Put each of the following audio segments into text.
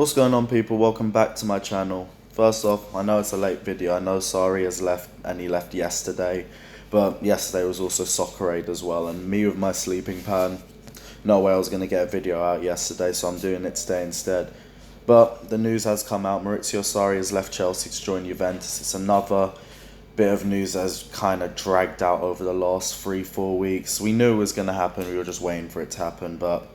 What's going on, people? Welcome back to my channel. First off, I know it's a late video. I know Sarri has left and he left yesterday, but yesterday was also Soccer Aid as well, and me with my sleeping pattern, no way I was going to get a video out yesterday, so I'm doing it today instead. But the news has come out. Maurizio Sarri has left Chelsea to join Juventus. It's another bit of news that has kind of dragged out over the last 3-4 weeks. We knew it was going to happen. We were just waiting for it to happen, but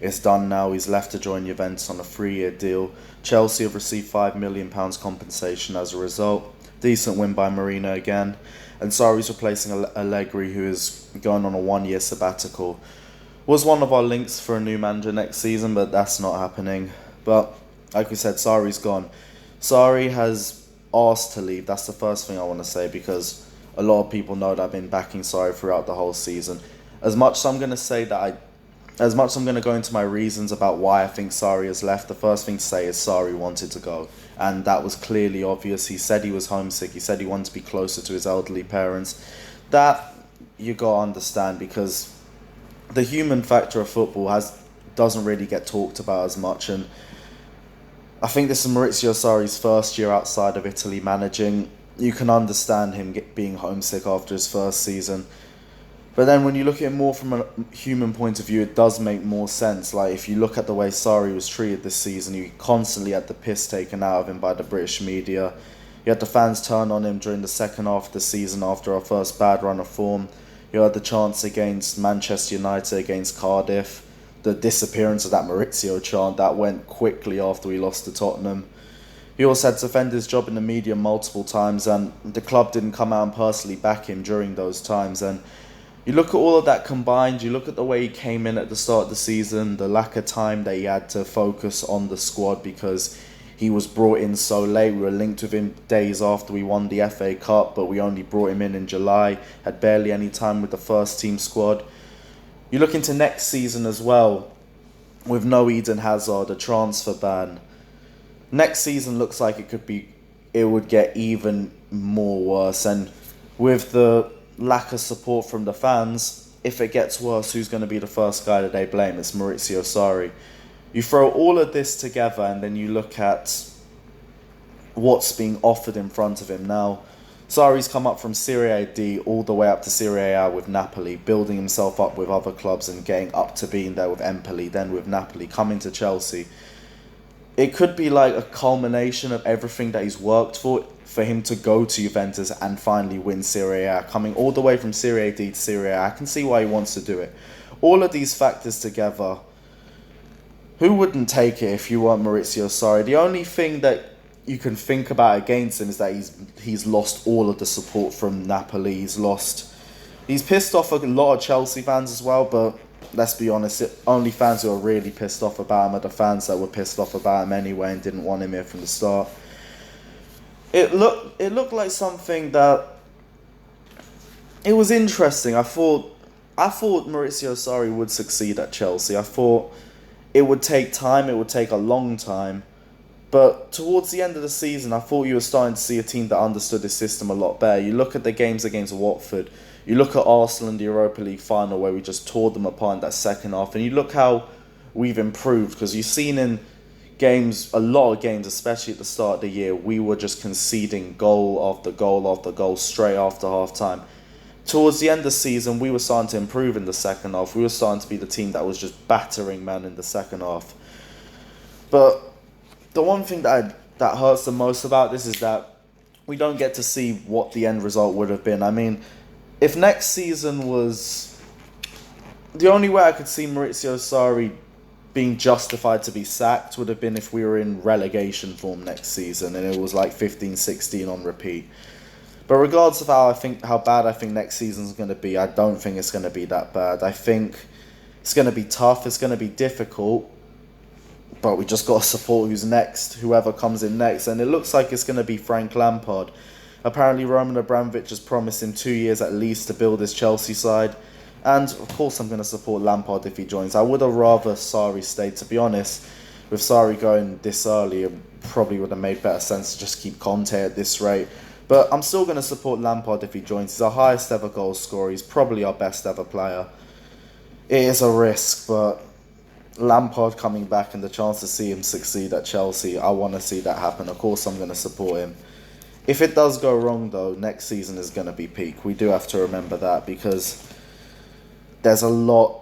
it's done now. He's left to join Juventus on a 3-year deal. Chelsea have received £5 million compensation as a result. Decent win by Mourinho again. And Sarri's replacing Allegri, who is going on a 1-year sabbatical. Was one of our links for a new manager next season, but that's not happening. But like we said, Sarri's gone. Sarri has asked to leave. That's the first thing I want to say, because a lot of people know that I've been backing Sarri throughout the whole season. As much as I'm going to go into my reasons about why I think Sarri has left, the first thing to say is Sarri wanted to go. And that was clearly obvious. He said he was homesick. He said he wanted to be closer to his elderly parents. That you got to understand, because the human factor of football doesn't really get talked about as much. And I think this is Maurizio Sarri's first year outside of Italy managing. You can understand him being homesick after his first season. But then when you look at it more from a human point of view, it does make more sense. Like, if you look at the way Sarri was treated this season, he constantly had the piss taken out of him by the British media. You had the fans turn on him during the second half of the season after our first bad run of form. You had the chants against Manchester United, against Cardiff. The disappearance of that Maurizio chant, that went quickly after we lost to Tottenham. He also had to defend his job in the media multiple times, and the club didn't come out and personally back him during those times. And you look at all of that combined, you look at the way he came in at the start of the season, the lack of time that he had to focus on the squad because he was brought in so late. We were linked with him days after we won the FA Cup, but we only brought him in July, had barely any time with the first team squad. You look into next season as well, with no Eden Hazard, a transfer ban. Next season looks like it would get even more worse, and with the lack of support from the fans, if it gets worse, who's going to be the first guy that they blame? It's Maurizio Sarri. You throw all of this together and then you look at what's being offered in front of him now. Sarri's come up from Serie A D all the way up to Serie A with Napoli, building himself up with other clubs and getting up to being there with Empoli, then with Napoli, coming to Chelsea. It could be like a culmination of everything that he's worked for him to go to Juventus and finally win Serie A. Coming all the way from Serie A D to Serie A, I can see why he wants to do it. All of these factors together, who wouldn't take it if you weren't Maurizio Sarri? The only thing that you can think about against him is that he's lost all of the support from Napoli. He's pissed off a lot of Chelsea fans as well, but let's be honest, only fans who are really pissed off about him are the fans that were pissed off about him anyway and didn't want him here from the start. It looked like something that, it was interesting. I thought Maurizio Sarri would succeed at Chelsea. I thought it would take time, it would take a long time. But towards the end of the season, I thought you were starting to see a team that understood the system a lot better. You look at the games against Watford, you look at Arsenal in the Europa League final where we just tore them apart in that second half, and you look how we've improved, because you've seen in a lot of games, especially at the start of the year, we were just conceding goal after goal after goal straight after half-time. Towards the end of the season, we were starting to improve in the second half. We were starting to be the team that was just battering man in the second half. But the one thing that hurts the most about this is that we don't get to see what the end result would have been. I mean, if next season was... The only way I could see Maurizio Sarri being justified to be sacked would have been if we were in relegation form next season and it was like 15-16 on repeat. But regardless of how bad I think next season's going to be, I don't think it's going to be that bad. I think it's going to be tough, it's going to be difficult, but we just got to support whoever comes in next. And it looks like it's going to be Frank Lampard. Apparently Roman Abramovich has promised him 2 years at least to build his Chelsea side. And of course I'm going to support Lampard if he joins. I would have rather Sarri stayed, to be honest. With Sarri going this early, it probably would have made better sense to just keep Conte at this rate. But I'm still going to support Lampard if he joins. He's our highest ever goal scorer. He's probably our best ever player. It is a risk, but Lampard coming back and the chance to see him succeed at Chelsea, I want to see that happen. Of course, I'm going to support him. If it does go wrong, though, next season is going to be peak. We do have to remember that, because there's a lot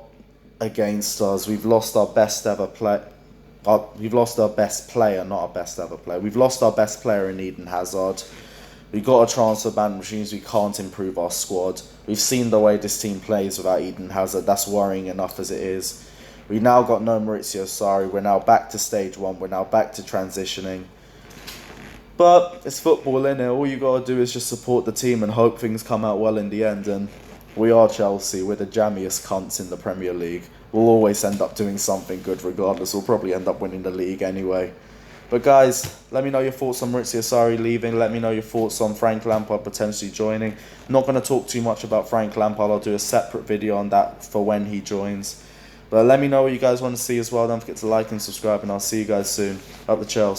against us. We've lost our best ever play. We've lost our best player, not our best ever player. We've lost our best player in Eden Hazard. We've got a transfer ban, which means we can't improve our squad. We've seen the way this team plays without Eden Hazard. That's worrying enough as it is. We now got no Maurizio Sarri. We're now back to stage one. We're now back to transitioning. But it's football, innit? All you got to do is just support the team and hope things come out well in the end. And we are Chelsea. We're the jammiest cunts in the Premier League. We'll always end up doing something good regardless. We'll probably end up winning the league anyway. But guys, let me know your thoughts on Maurizio Sarri leaving. Let me know your thoughts on Frank Lampard potentially joining. I'm not going to talk too much about Frank Lampard. I'll do a separate video on that for when he joins. But let me know what you guys want to see as well. Don't forget to like and subscribe, and I'll see you guys soon. Up the Chelsea.